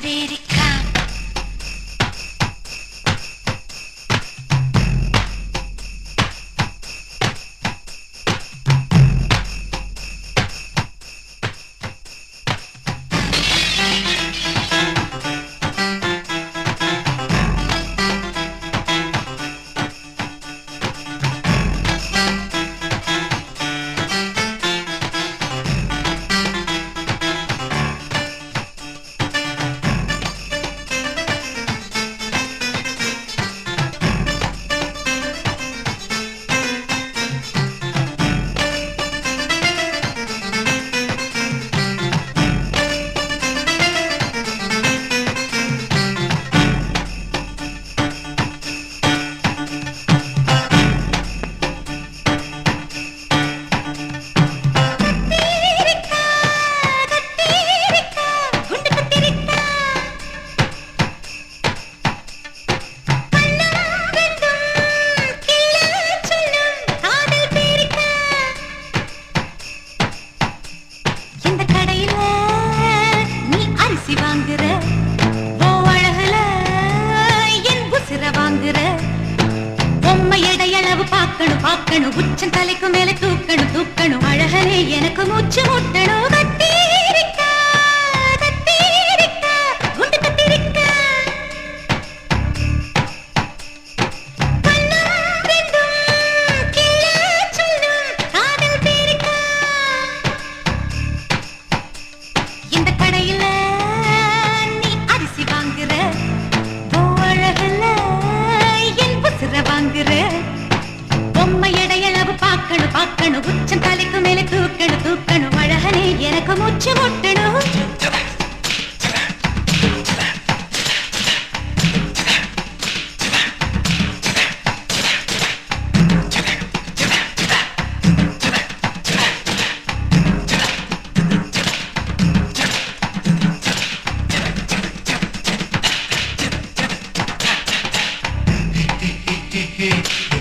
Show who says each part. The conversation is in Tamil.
Speaker 1: காவேரிக்கா பாக்கணும் உச்சம் தலைக்கு மேல தூக்கணும் தூக்கணும் அழகனே எனக்கு மூச்சு முட்டணும் கத்தீரிக்கா கத்தீரிக்கா குண்டு கத்தீரிக்கா கண்ணம் ரெண்டும் கிள்ளே சொல்லும் காதல் பேரிக்கா இந்த கடையில நீ அரிசி வாங்குற ஓ அழகுல என் புசுர வாங்குற பாக்கணும் உச்சம் தலைக்கு மேல தூக்கணும் தூக்கணும் அழகனே எனக்கு மூச்சு முட்டணும்
Speaker 2: Hey